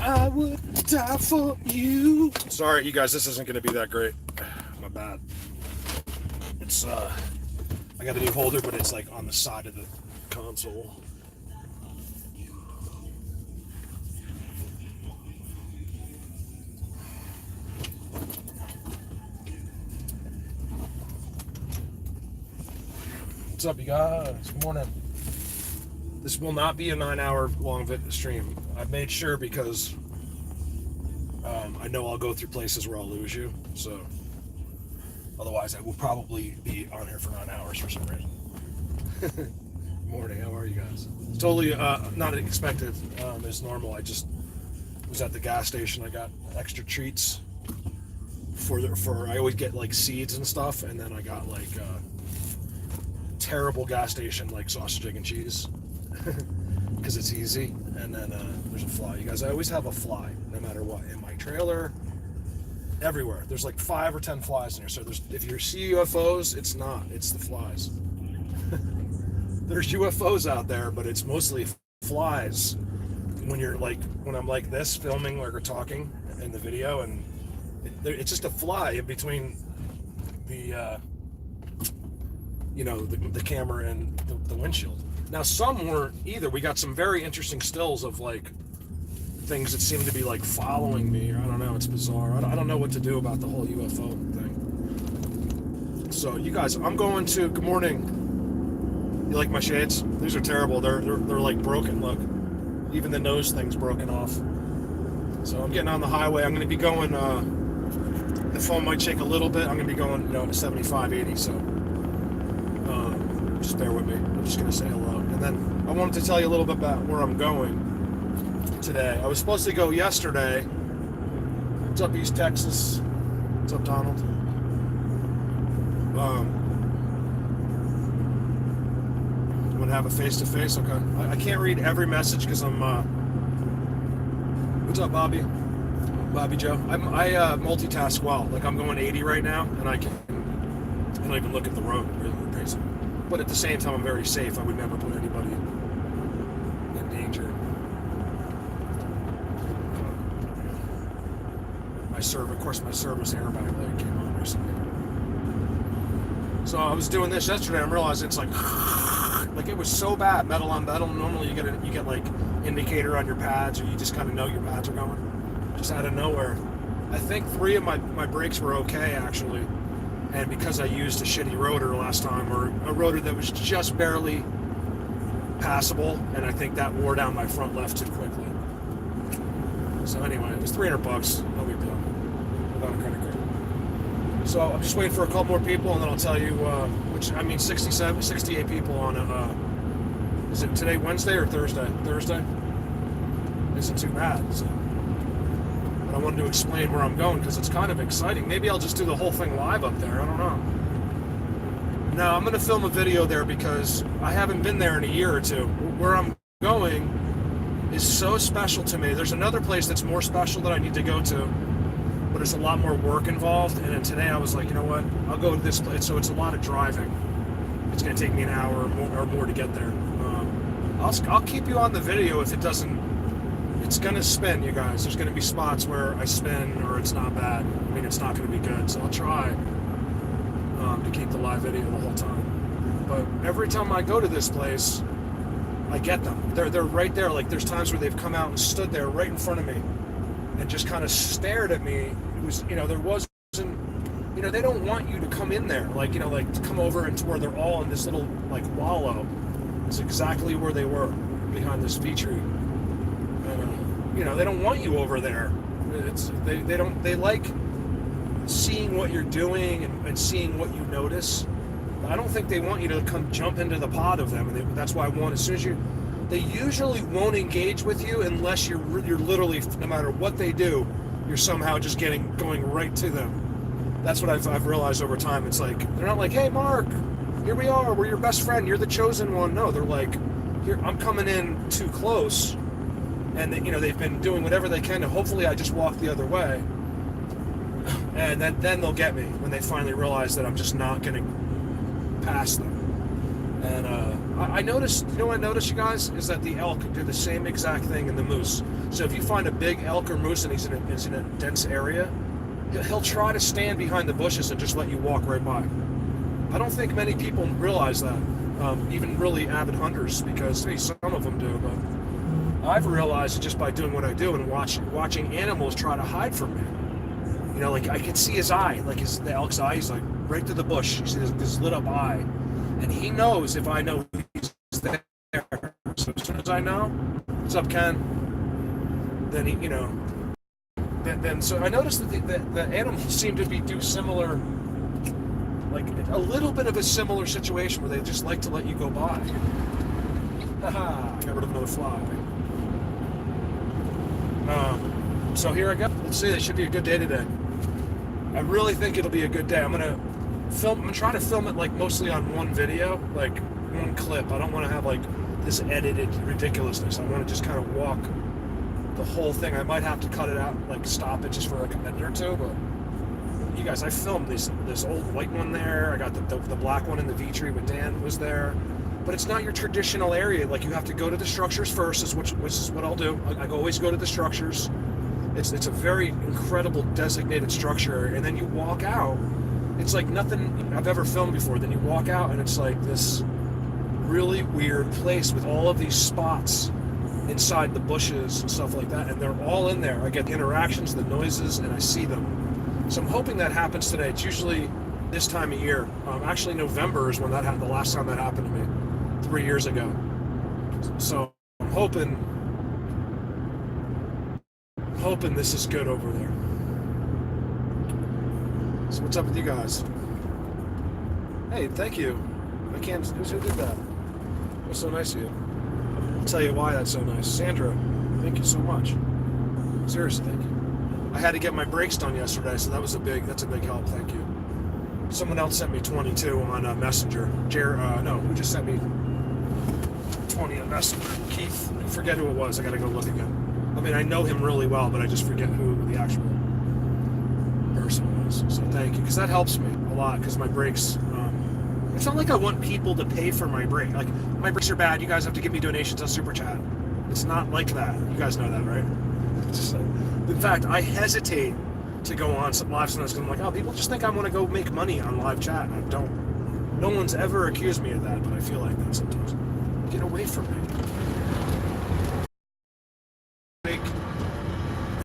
I would die for you. Sorry, you guys, this isn't going to be that great. My bad. It's, I got a new holder, but it's like on the side of the console. What's up, you guys? Good morning. This will not be a 9-hour long stream. I've made sure because I know I'll go through places where I'll lose you. So otherwise, I will probably be on here for 9 hours for some reason. Morning. How are you guys? It's totally not expected. As normal. I just was at the gas station. I got extra treats for I always get like seeds and stuff, and then I got like terrible gas station like sausage, egg, and cheese. Because it's easy. And then there's a fly. You guys, I always have a fly no matter what, in my trailer, everywhere. There's like 5 or 10 flies in here. So if you see UFOs, it's the flies. There's UFOs out there, but it's mostly flies. When I'm like this filming or talking in the video, and it's just a fly in between the the camera and the windshield. Now, some weren't either. We got some very interesting stills of like things that seem to be like following me, or I don't know. It's bizarre. I don't know what to do about the whole UFO thing. So, you guys, I'm going to. Good morning. You like my shades? These are terrible. They're like broken. Look, even the nose thing's broken off. So I'm getting on the highway. I'm going to be going. The phone might shake a little bit. I'm going to be going, 75, 80. So. Just bear with me. I'm just going to say hello. And then I wanted to tell you a little bit about where I'm going today. I was supposed to go yesterday. What's up, East Texas? What's up, Donald? I'm going to have a face-to-face. Okay. I can't read every message because I'm... What's up, Bobby? Bobby Joe. I multitask well. Like, I'm going 80 right now, and I don't even look at the road. Really crazy. But at the same time, I'm very safe. I would never put anybody in danger. My service airbag light came on recently. So I was doing this yesterday. I'm realizing it's like it was so bad, metal on metal. Normally you get like indicator on your pads, or you just kind of know your pads are going. Just out of nowhere. I think 3 of my brakes were okay actually. And because I used a shitty rotor last time, or a rotor that was just barely passable, and I think that wore down my front left too quickly. So anyway, it was $300. No big deal. Without a credit card. So I'm just waiting for a couple more people, and then I'll tell you, 68 people on is it today Wednesday or Thursday? Thursday? Isn't too bad. So. I wanted to explain where I'm going because it's kind of exciting. Maybe I'll just do the whole thing live up there. I don't know. Now, I'm going to film a video there because I haven't been there in a year or two. Where I'm going is so special to me. There's another place that's more special that I need to go to, but it's a lot more work involved. And then today I was like, you know what? I'll go to this place. So it's a lot of driving. It's going to take me an hour or more to get there. I'll keep you on the video if it doesn't. It's going to spin, you guys. There's going to be spots where I spin or it's not bad. I mean, it's not going to be good. So I'll try to keep the live video the whole time. But every time I go to this place, I get them. They're right there. Like, there's times where they've come out and stood there right in front of me and just kind of stared at me. It was, there wasn't, they don't want you to come in there. Like, to come over and to where they're all in this little, like, wallow. It's exactly where they were, behind this V-tree. They don't want you over there. They like seeing what you're doing and seeing what you notice. I don't think they want you to come jump into the pod of them. And that's why they usually won't engage with you unless you're literally, no matter what they do, you're somehow just going right to them. That's what I've realized over time. It's like, they're not like, hey, Mark, here we are. We're your best friend. You're the chosen one. No, they're like, here, I'm coming in too close. And they've been doing whatever they can to hopefully I just walk the other way. And then they'll get me when they finally realize that I'm just not going to pass them. And I noticed, you know what I noticed, you guys, is that the elk do the same exact thing in the moose. So if you find a big elk or moose and he's in a dense area, he'll try to stand behind the bushes and just let you walk right by. I don't think many people realize that, even really avid hunters, because some of them do, but I've realized it just by doing what I do and watching animals try to hide from me. You know, like I can see his eye, like the elk's eye, he's like right to the bush. You see this lit up eye. And he knows if I know he's there. So as soon as I know, what's up, Ken? Then he, then so I noticed that the animals seem to do similar, like a little bit of a similar situation where they just like to let you go by. Haha, I got rid of another fly. So here I go. Let's see, it should be a good day today. I really think it'll be a good day. I'm gonna try to film it like mostly on one video, like one clip. I don't want to have like this edited ridiculousness. I want to just kind of walk the whole thing. I might have to cut it out, like stop it just for like a minute or two, but you guys, I filmed this old white one there. I got the black one in the V-tree with Dan was there, but it's not your traditional area. Like you have to go to the structures first, which is what I'll do. I always go to the structures. It's a very incredible designated structure, and then you walk out. It's like nothing I've ever filmed before. Then you walk out and it's like this really weird place with all of these spots inside the bushes and stuff like that. And they're all in there. I get the interactions, the noises, and I see them. So I'm hoping that happens today. It's usually this time of year. Actually, November is when that happened. The last time that happened to me, 3 years ago. So I'm hoping this is good over there. So what's up with you guys? Hey, thank you. I can't. Who did that? That's so nice of you. I'll tell you why that's so nice. Sandra, thank you so much. Seriously, thank you. I had to get my brakes done yesterday, so that's a big help. Thank you. Someone else sent me 22 on Messenger. Who just sent me 20 on Messenger? Keith. I forget who it was. I gotta go look again. I mean, I know him really well, but I just forget who the actual person was. So thank you, because that helps me a lot, because my brakes, it's not like I want people to pay for my brake. Like, my brakes are bad, you guys have to give me donations on Super Chat. It's not like that. You guys know that, right? It's just like, in fact, I hesitate to go on some live streams because I'm like, oh, people just think I want to go make money on live chat, and I don't. No one's ever accused me of that, but I feel like that sometimes. Get away from me.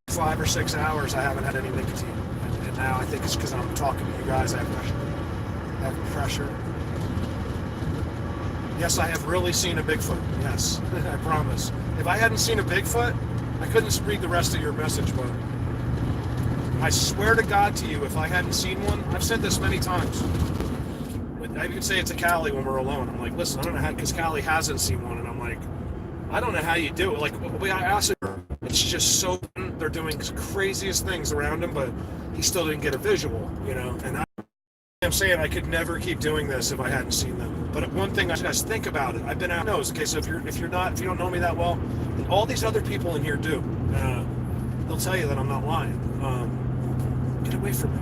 5 or 6 hours I haven't had any nicotine, and now I think it's because I'm talking to you guys. I have pressure. Yes, I have really seen a Bigfoot. Yes, I promise. If I hadn't seen a Bigfoot, I couldn't read the rest of your message, but I swear to God to you, if I hadn't seen one, I've said this many times. I even say it to Callie when we're alone. I'm like, listen, I don't know how, because Callie hasn't seen one, and I'm like, I don't know how you do it. Like, I asked her, it's just so, they're doing craziest things around him, but he still didn't get a visual, and I'm saying I could never keep doing this if I hadn't seen them. But one thing I guys think about it, I've been out knows. Okay, so if you don't know me that well, all these other people in here do. They'll tell you that I'm not lying. Get away from me.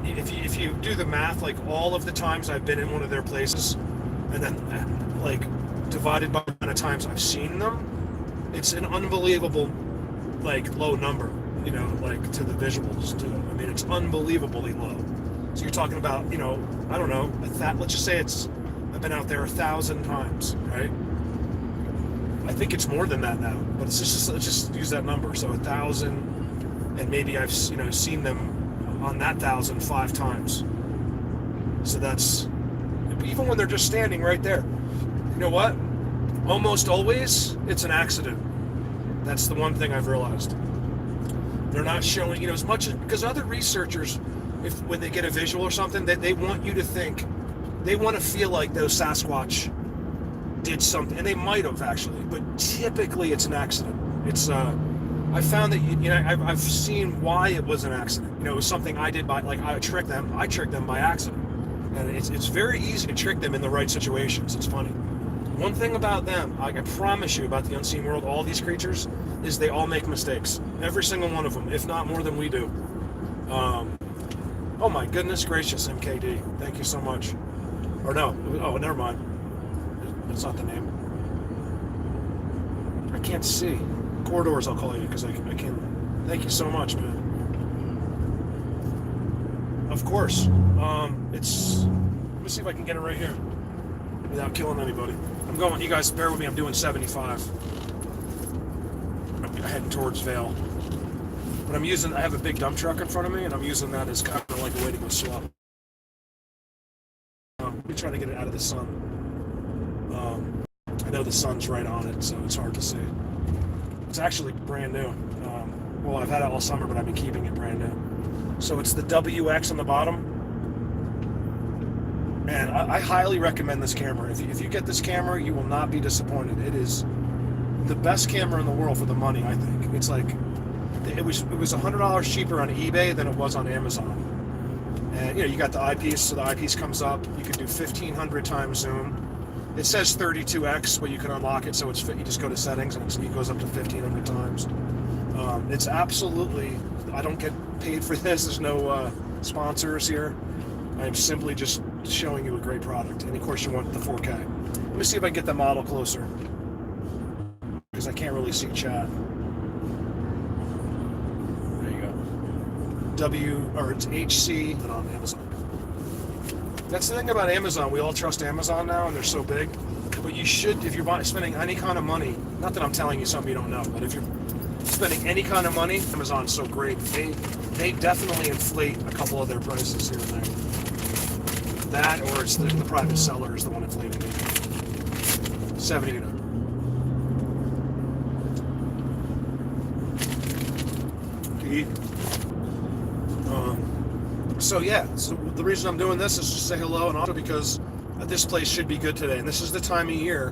If you do the math, like all of the times I've been in one of their places, and then like divided by the amount of times I've seen them, it's an unbelievable like low number. Like to the visuals too. I mean, it's unbelievably low. So you're talking about, I don't know, let's just say I've been out there 1,000 times, right? I think it's more than that now, but let's just use that number. So 1,000, and maybe I've, seen them on that 1,000 5 times. So that's, even when they're just standing right there, you know what? Almost always, it's an accident. That's the one thing I've realized. They're not showing, as much as, because other researchers, when they get a visual or something, they want you to think, they want to feel like those Sasquatch did something, and they might have actually, but typically it's an accident. It's, I found that, I've seen why it was an accident. It was something I did I tricked them by accident. And it's very easy to trick them in the right situations. It's funny. One thing about them, I promise you about the unseen world, all these creatures, is they all make mistakes. Every single one of them, if not more than we do. Oh my goodness gracious, MKD. Thank you so much. Or no, oh, never mind. That's not the name. I can't see. Corridors, I'll call you because I can't. Thank you so much, man. Of course. Let me see if I can get it right here without killing anybody. I'm going, you guys bear with me, I'm doing 75. I'm heading towards Vale. But I have a big dump truck in front of me, and I'm using that as kind of like a way to go slow. Let me try to get it out of the sun. I know the sun's right on it, so it's hard to see. It's actually brand new. Well, I've had it all summer, but I've been keeping it brand new. So it's the WX on the bottom. And I highly recommend this camera. If you get this camera, you will not be disappointed. It is the best camera in the world for the money, I think. It's like, it was $100 cheaper on eBay than it was on Amazon. And you got the eyepiece, so the eyepiece comes up. You can do 1500 times zoom. It says 32x, but you can unlock it, so you just go to settings and it goes up to 1500 times. It's absolutely, I don't get paid for this. There's no sponsors here. I'm simply just showing you a great product. And of course you want the 4K. Let me see if I can get the model closer, because I can't really see chat. There you go. It's HC on Amazon. That's the thing about Amazon. We all trust Amazon now, and they're so big. But you should, if you're spending any kind of money, not that I'm telling you something you don't know, but if you're spending any kind of money, Amazon's so great. They definitely inflate a couple of their prices here and there. That, or it's the private seller is the one inflating it. 70. So yeah, so the reason I'm doing this is to say hello, and also because this place should be good today. And this is the time of year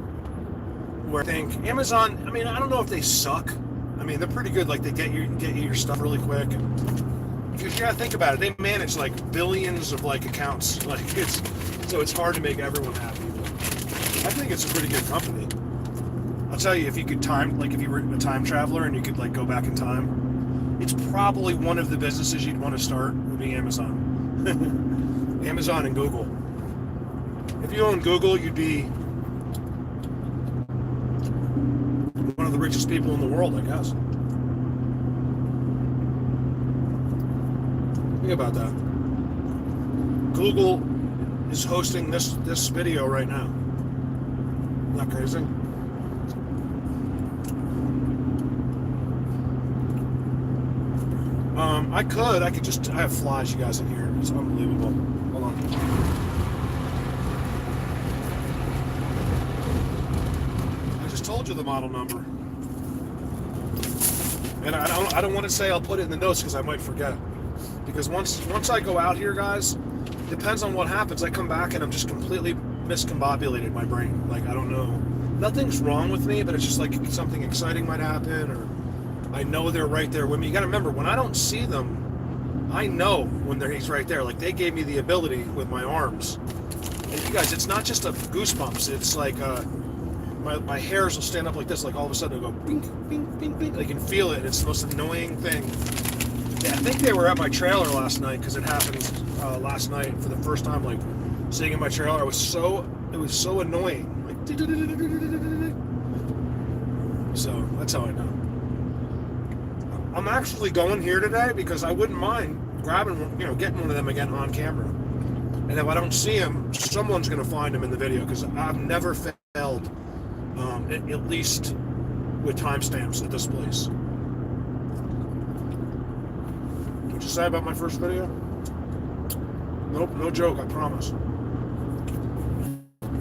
where I think Amazon, I mean, I don't know if they suck. I mean, they're pretty good. Like, they get you your stuff really quick. Because you gotta think about it, they manage like billions of like accounts. Like, so it's hard to make everyone happy. But I think it's a pretty good company. I'll tell you, if you could if you were a time traveler and you could like go back in time, it's probably one of the businesses you'd want to start would be Amazon. Amazon and Google. If you own Google, you'd be one of the richest people in the world, I guess. Think about that. Google is hosting this video right now. Isn't that crazy? I have flies, you guys, in here. It's unbelievable. Hold on. I just told you the model number. And I don't want to say I'll put it in the notes because I might forget. Because once I go out here, guys, depends on what happens. I come back and I'm just completely miscombobulated, my brain. Like, I don't know. Nothing's wrong with me, but it's just like something exciting might happen, or I know they're right there with me. You got to remember, when I don't see them, I know when he's right there. Like, they gave me the ability with my arms. And you guys, it's not just a goosebumps. It's like my hairs will stand up like this. Like, all of a sudden it'll go bing, bing, bing, bing. I can feel it. It's the most annoying thing. Yeah, I think they were at my trailer last night, because it happened last night for the first time. Like, sitting in my trailer, it was so annoying. Like, so that's how I know. I'm actually going here today because I wouldn't mind grabbing, getting one of them again on camera. And if I don't see him, someone's going to find him in the video, because I've never failed, at least with timestamps at this place. What'd you say about my first video? Nope, no joke, I promise.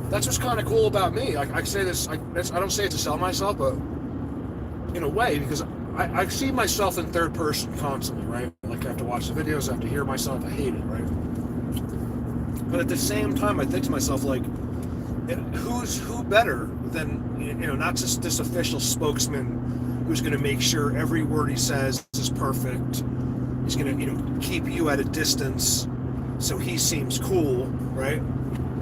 That's what's kind of cool about me. I say this, I don't say it to sell myself, but in a way, because I see myself in third person constantly, right? Like, I have to watch the videos, I have to hear myself, I hate it, right? But at the same time, I think to myself, like, who better than, not just this official spokesman who's going to make sure every word he says is perfect. He's going to, keep you at a distance so he seems cool, right?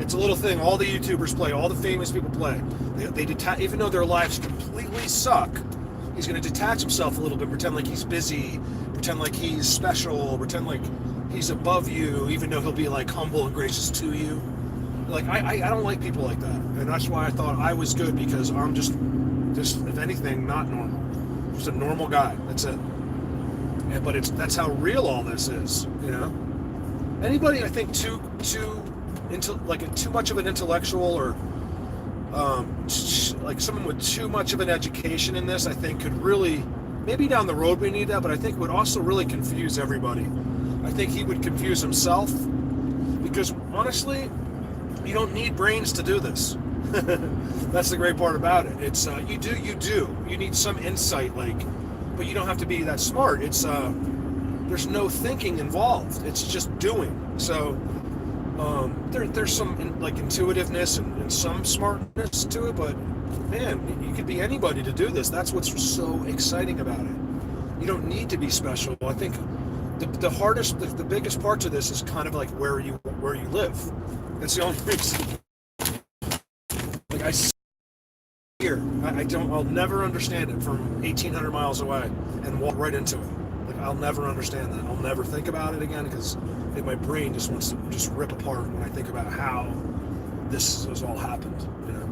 It's a little thing all the YouTubers play, all the famous people play. They even though their lives completely suck, he's going to detach himself a little bit, pretend like he's busy, pretend like he's special, pretend like he's above you, even though he'll be like humble and gracious to you. Like I don't like people like that, and that's why I thought I was good, because I'm just if anything, not normal. Just a normal guy. That's it. But that's how real all this is, you know. Anybody, I think, too much of an intellectual, or like someone with too much of an education in this, I think could really, maybe down the road we need that, but I think would also really confuse everybody. I think he would confuse himself, because honestly, you don't need brains to do this. That's the great part about it. It's you do. You need some insight, but you don't have to be that smart. It's there's no thinking involved. It's just doing. So there's some intuitiveness and some smartness to it, but man, you could be anybody to do this. That's what's so exciting about it. You don't need to be special. I think the hardest, the biggest part to this is kind of like where you live. That's the only reason. Like I see here, I'll never understand it from 1,800 miles away and walk right into it. Like I'll never understand that. I'll never think about it again, because my brain just wants to just rip apart when I think about how this has all happened. You know,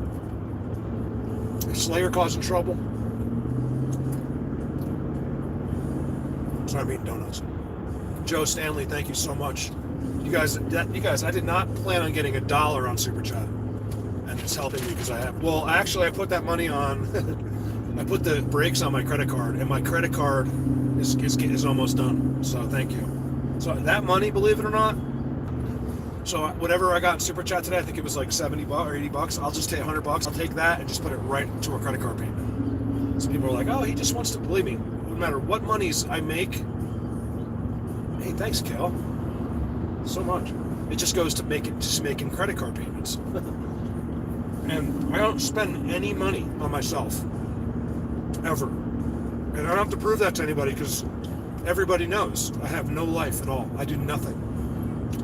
is Slayer causing trouble? Sorry, I'm eating donuts. Joe Stanley, thank you so much. You guys, I did not plan on getting $1 on Super Chat, and it's helping me because I put that money on. I put the brakes on my credit card, and my credit card is almost done. So thank you. So that money, believe it or not, so whatever I got in Super Chat today, I think it was like $70 or $80. I'll just take $100. I'll take that and just put it right into a credit card payment. So people are like, "Oh, he just wants to," believe me. No matter what monies I make, hey, thanks, Kel, so much. It just goes to making credit card payments. And I don't spend any money on myself, ever. And I don't have to prove that to anybody, because everybody knows I have no life at all. I do nothing.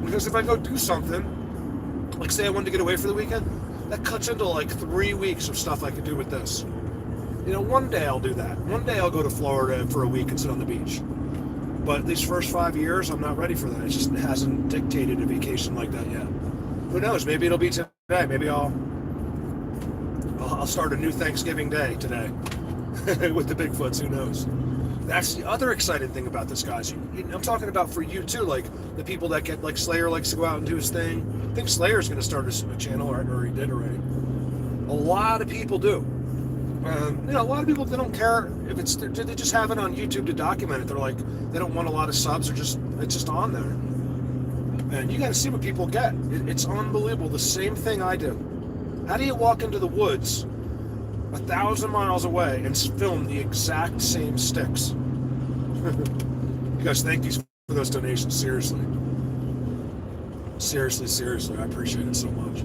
Because if I go do something, like say I wanted to get away for the weekend, that cuts into like 3 weeks of stuff I could do with this. You know, one day I'll do that. One day I'll go to Florida for a week and sit on the beach. But these first 5 years, I'm not ready for that. It just hasn't dictated a vacation like that yet. Who knows? Maybe it'll be today. Maybe I'll start a new Thanksgiving day today with the Bigfoots. Who knows? That's the other exciting thing about this, guys. I'm talking about for you too, like the people that get, like Slayer likes to go out and do his thing. I think Slayer's going to start a channel, or he did already. A lot of people do. You know, a lot of people, they don't care if they just have it on YouTube to document it. They're like, they don't want a lot of subs, or it's just on there. And you got to see what people get. It's unbelievable. The same thing I do. How do you walk into the woods 1,000 miles away and film the exact same sticks? You guys, thank you for those donations. Seriously, I appreciate it so much.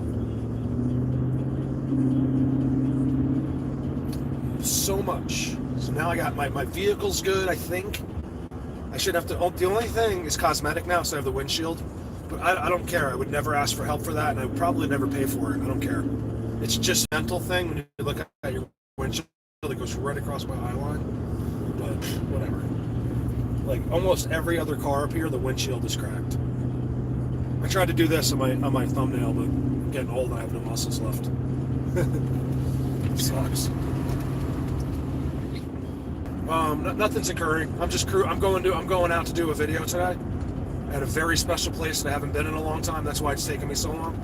So much. So now I got my vehicle's good, I think. I should have to, the only thing is cosmetic now, so I have the windshield. But I don't care. I would never ask for help for that, and I would probably never pay for it. I don't care. It's just a mental thing when you look at your windshield, it goes right across my eye line. But whatever. Like almost every other car up here, the windshield is cracked. I tried to do this on my thumbnail, but I'm getting old and I have no muscles left. It sucks. Nothing's occurring. I'm going out to do a video today at a very special place that I haven't been in a long time. That's why it's taking me so long.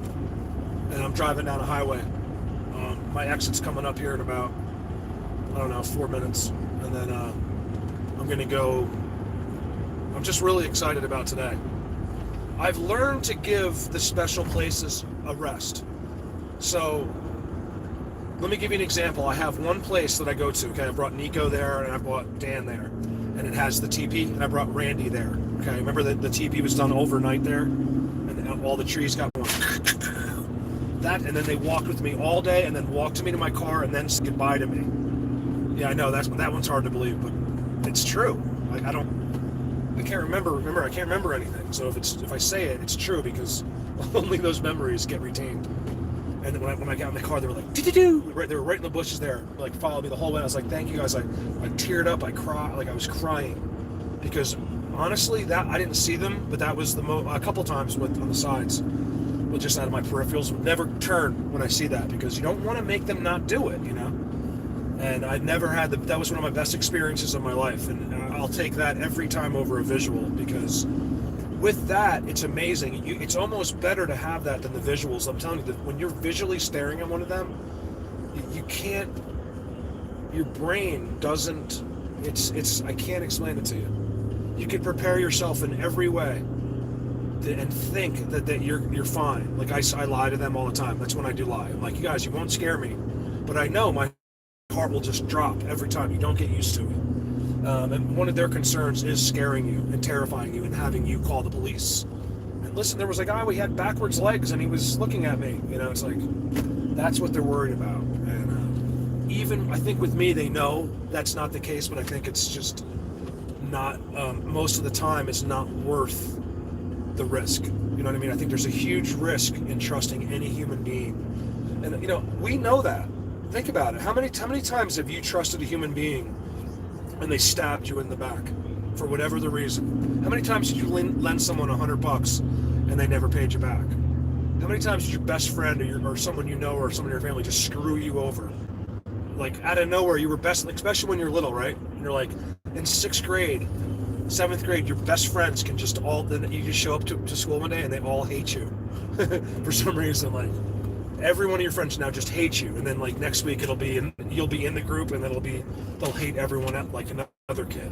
And I'm driving down a highway. My exit's coming up here in about, 4 minutes. And then I'm going to go. I'm just really excited about today. I've learned to give the special places a rest. So let me give you an example. I have one place that I go to. Okay, I brought Nico there, and I brought Dan there, and it has the teepee, and I brought Randy there. Okay, remember that the teepee was done overnight there, and all the trees got going. That, and then they walked with me all day, and then walked to me to my car, and then said goodbye to me. Yeah, I know that one's hard to believe, but it's true. I can't remember. Remember, I can't remember anything. So if I say it, it's true, because only those memories get retained. And then when I got in the car, they were like, "Do-do-do!" They were right in the bushes there, like followed me the whole way. I was like, "Thank you guys." I teared up. I cried, like I was crying, because honestly, that I didn't see them, but that was a couple times on the sides, with just out of my peripherals. Would never turn when I see that, because you don't want to make them not do it, And I never had that was one of my best experiences of my life, and I'll take that every time over a visual, because with that, it's amazing. It's almost better to have that than the visuals. I'm telling you, that when you're visually staring at one of them, you can't. Your brain doesn't. It's. I can't explain it to you. You can prepare yourself in every way, and think that you're fine. Like I lie to them all the time. That's when I do lie. I'm like, you guys, you won't scare me, but I know my heart will just drop every time. You don't get used to it. And one of their concerns is scaring you and terrifying you and having you call the police. And listen, there was a guy, we had backwards legs, and he was looking at me. It's like, that's what they're worried about. And even, I think with me, they know that's not the case, but I think it's just not, most of the time, it's not worth the risk. You know what I mean? I think there's a huge risk in trusting any human being. And, we know that. Think about it. How many times have you trusted a human being and they stabbed you in the back for whatever the reason? How many times did you lend someone $100 and they never paid you back? How many times did your best friend or someone you know or someone in your family just screw you over? Like out of nowhere, you were best, especially when you're little, right? And you're like in 6th grade, 7th grade, your best friends can just you just show up to school one day and they all hate you for some reason. Like, every one of your friends now just hates you, and then like next week you'll be in the group, and then they'll hate everyone at like another kid.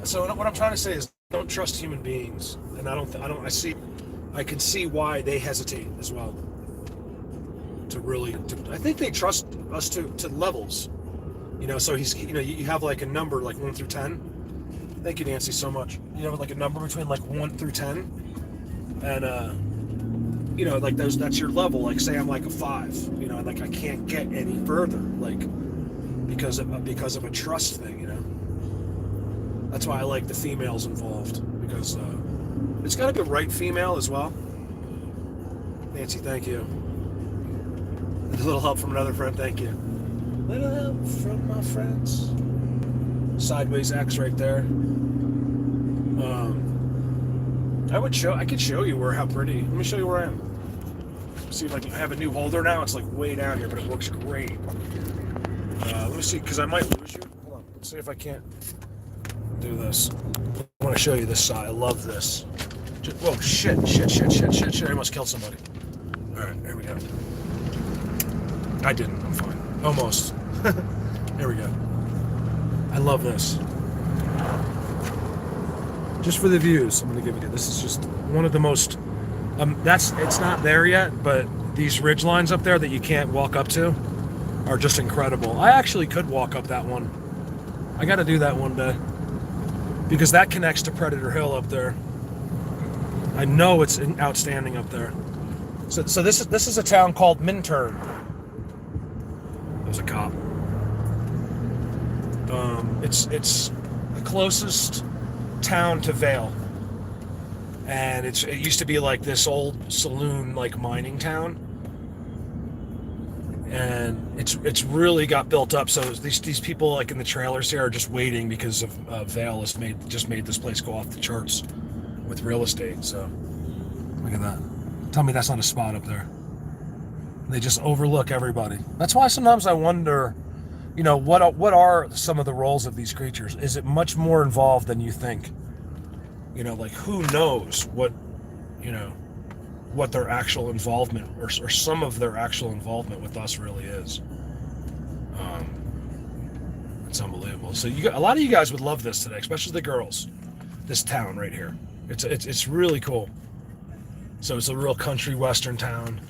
So what I'm trying to say is, don't trust human beings, and I can see why they hesitate as well. I think they trust us to levels, So you have like a number like 1 through 10. Thank you, Nancy, so much. You have like a number between like 1 through 10, and like that's your level. Like, say I'm like a 5, like I can't get any further, like because of a trust thing, That's why I like the females involved, because it's got to be the right female as well. Nancy, thank you. A little help from another friend, thank you. Little help from my friends. Sideways X right there. I could show you how pretty. Let me show you where I am. See, like, I have a new holder now. It's like way down here, but it works great. Let me see, because I might lose you. Hold on. Let's see if I can't do this. I want to show you this side. I love this. Whoa, shit. I almost killed somebody. All right, there we go. I didn't. I'm fine. Almost. There we go. I love this. Just for the views, I'm going to give you this. Is just one of the most, it's not there yet, but these ridge lines up there that you can't walk up to are just incredible. I actually could walk up that one. I got to do that one day, because that connects to Predator Hill up there. I know it's outstanding up there. So this is a town called Minturn. There's a cop. It's the closest town to Vale, and it used to be like this old saloon, like mining town, and it's really got built up. So these people like in the trailers here are just waiting because of Vale has made this place go off the charts with real estate. So look at that. Tell me that's not a spot up there. They just overlook everybody. That's why sometimes I wonder, what are some of the roles of these creatures? Is it much more involved than you think? Like, who knows what their actual involvement or some of their actual involvement with us really is. It's unbelievable. So a lot of you guys would love this today, especially the girls. This town right here. It's really cool. So it's a real country western town.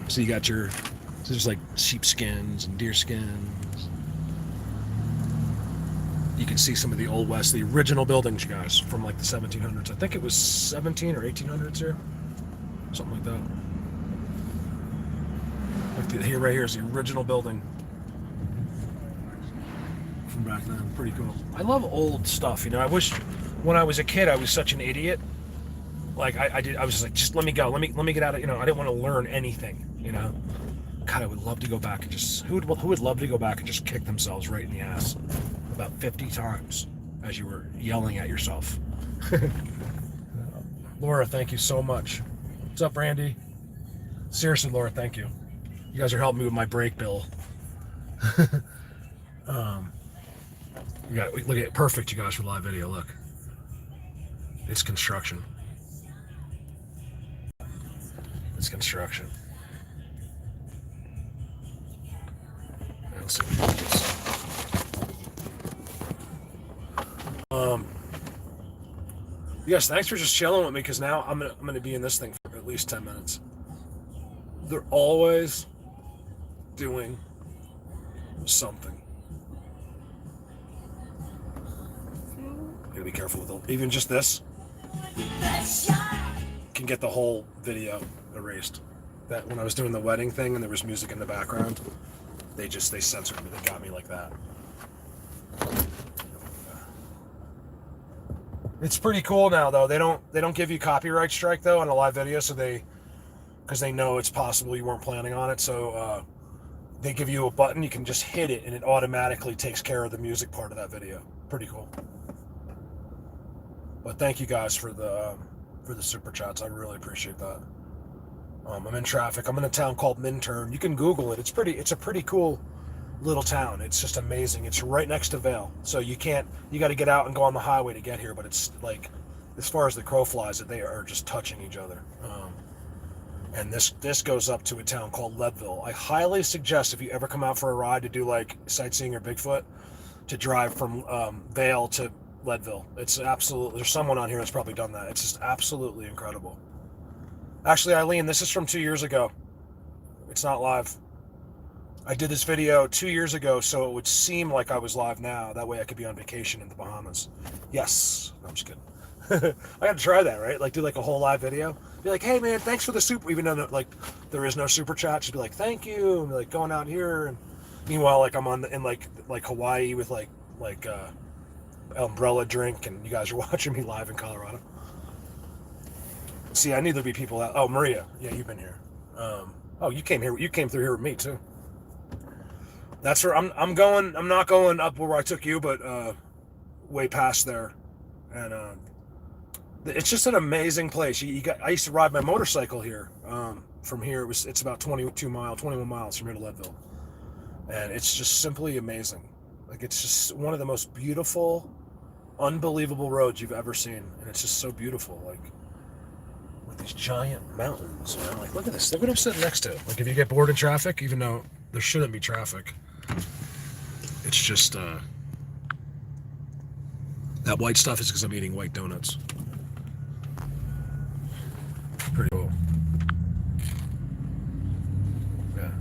So you got there's like sheepskins and deer skins. You can see some of the Old West, the original buildings, you guys, from like the 1700s. I think it was 17 or 1800s here. Something like that. Like right here is the original building from back then. Pretty cool. I love old stuff, I wish when I was a kid I was such an idiot. Like I was just like, just let me go. Let me get out of, I didn't want to learn anything, God, I would love to go back and who would love to go back and just kick themselves right in the ass? about 50 times as you were yelling at yourself. Laura, thank you so much. What's up, Randy? Seriously, Laura, thank you. You guys are helping me with my brake bill. Look at perfect, you guys, for live video. Look, it's construction. It's construction. Let's see what it is. Yes, thanks for just chilling with me, because now I'm gonna be in this thing for at least 10 minutes. They're always doing something. Gotta be careful with even just this can get the whole video erased. That when I was doing the wedding thing and there was music in the background, they censored me. They got me like that. It's pretty cool now, though. They don't give you copyright strike though on a live video, so because they know it's possible you weren't planning on it. So they give you a button, you can just hit it, and it automatically takes care of the music part of that video. Pretty cool. But thank you guys for the super chats. I really appreciate that. I'm in traffic. I'm in a town called Minturn. You can Google it. It's a pretty cool little town. It's just amazing. It's right next to Vail, so you got to get out and go on the highway to get here. But it's like, as far as the crow flies, they are just touching each other. And this goes up to a town called Leadville. I highly suggest, if you ever come out for a ride to do like sightseeing or Bigfoot, to drive from Vail to Leadville. It's absolutely, there's someone on here that's probably done that. It's just absolutely incredible. Actually, Eileen, this is from 2 years ago. It's not live. I did this video 2 years ago, so it would seem like I was live now. That way I could be on vacation in the Bahamas. Yes. No, I'm just kidding. I got to try that, right? Like, do like a whole live video. Be like, hey man, thanks for the super, even though like there is no super chat. Just be like, thank you, and like going out here. And meanwhile, like I'm in like Hawaii with like umbrella drink, and you guys are watching me live in Colorado. See, I need there to be people out. Oh, Maria, yeah, you've been here. Oh, you came here. You came through here with me too. That's where I'm going. I'm not going up where I took you, but way past there, and it's just an amazing place. I used to ride my motorcycle here. From here, it's about 21 miles from here to Leadville, and it's just simply amazing. Like, it's just one of the most beautiful, unbelievable roads you've ever seen, and it's just so beautiful. Like, with these giant mountains, you know? Like, look at this. Look what I'm sitting next to. Like, if you get bored in traffic, even though there shouldn't be traffic, it's just that white stuff is because I'm eating white donuts. Pretty cool. Yeah.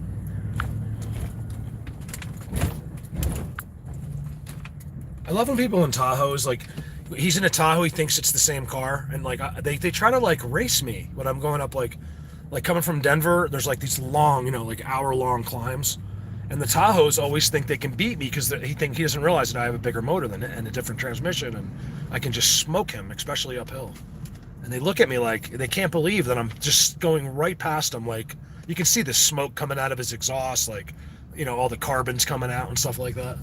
I love when people in Tahoes, like, he's in a Tahoe, he thinks it's the same car, and like they try to like race me when I'm going up, like coming from Denver. There's like these long, like hour-long climbs, and the Tahoes always think they can beat me because he doesn't realize that I have a bigger motor than it and a different transmission, and I can just smoke him, especially uphill. And they look at me like they can't believe that I'm just going right past him. Like, you can see the smoke coming out of his exhaust, like, all the carbons coming out and stuff like that.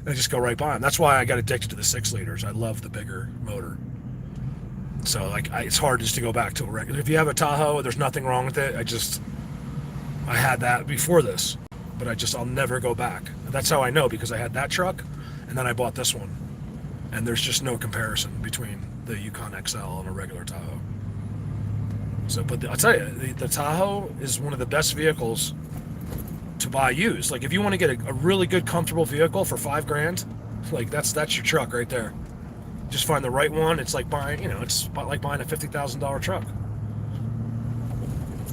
I just go right by him. That's why I got addicted to the 6 liters. I love the bigger motor. So like, it's hard just to go back to a regular. If you have a Tahoe, there's nothing wrong with it. I had that before this, but I'll never go back. That's how I know, because I had that truck and then I bought this one. And there's just no comparison between the Yukon XL and a regular Tahoe. So, but I'll tell you, the Tahoe is one of the best vehicles to buy used. Like, if you want to get a really good, comfortable vehicle for $5,000, like that's your truck right there. Just find the right one. It's like buying, it's like buying a $50,000 truck.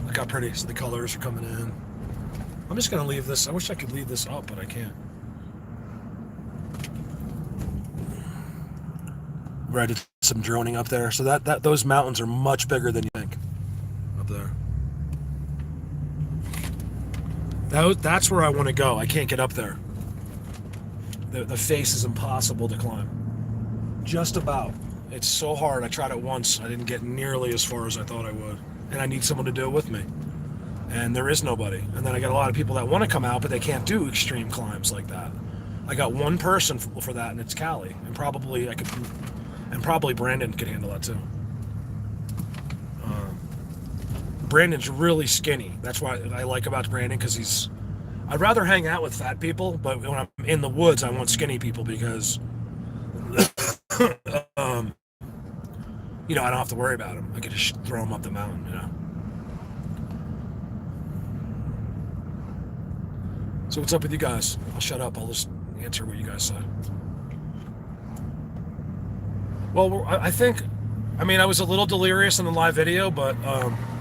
Look how pretty the colors are coming in. I'm just gonna leave this. I wish I could leave this up, but I can't. I did some droning up there, so that those mountains are much bigger than you think up there. That's where I want to go. I can't get up there. The face is impossible to climb. Just about. It's so hard. I tried it once. I didn't get nearly as far as I thought I would. And I need someone to do it with me. And there is nobody. And then I got a lot of people that want to come out, but they can't do extreme climbs like that. I got one person for that, and it's Callie, and probably Brandon could handle that too. Brandon's really skinny. That's why I like about Brandon, because I'd rather hang out with fat people, but when I'm in the woods, I want skinny people because, um, I don't have to worry about them. I can just throw them up the mountain. So what's up with you guys? I'll shut up. I'll just answer what you guys say. Well, I was a little delirious in the live video, but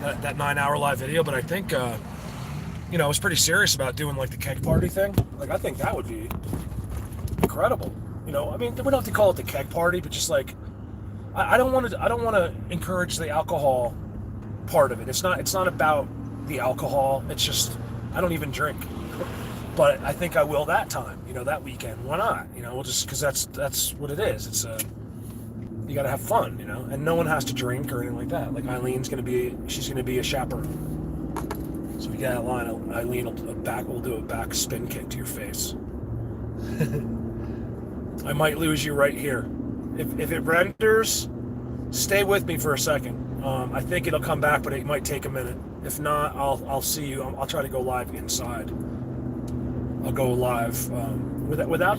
that 9-hour live video. But I think, I was pretty serious about doing like the keg party thing. Like, I think that would be incredible. We don't have to call it the keg party, but just like, I don't want to encourage the alcohol part of it. It's not about the alcohol. It's just, I don't even drink. But I think I will that time, that weekend. Why not? We'll just, because that's what it is. It's you got to have fun, and no one has to drink or anything like that. Like Eileen's going to be a chaperone. So we got a line. Eileen will do a back spin kick to your face. I might lose you right here. If it renders, stay with me for a second. I think it'll come back, but it might take a minute. If not, I'll see you. I'll try to go live inside. I'll go live without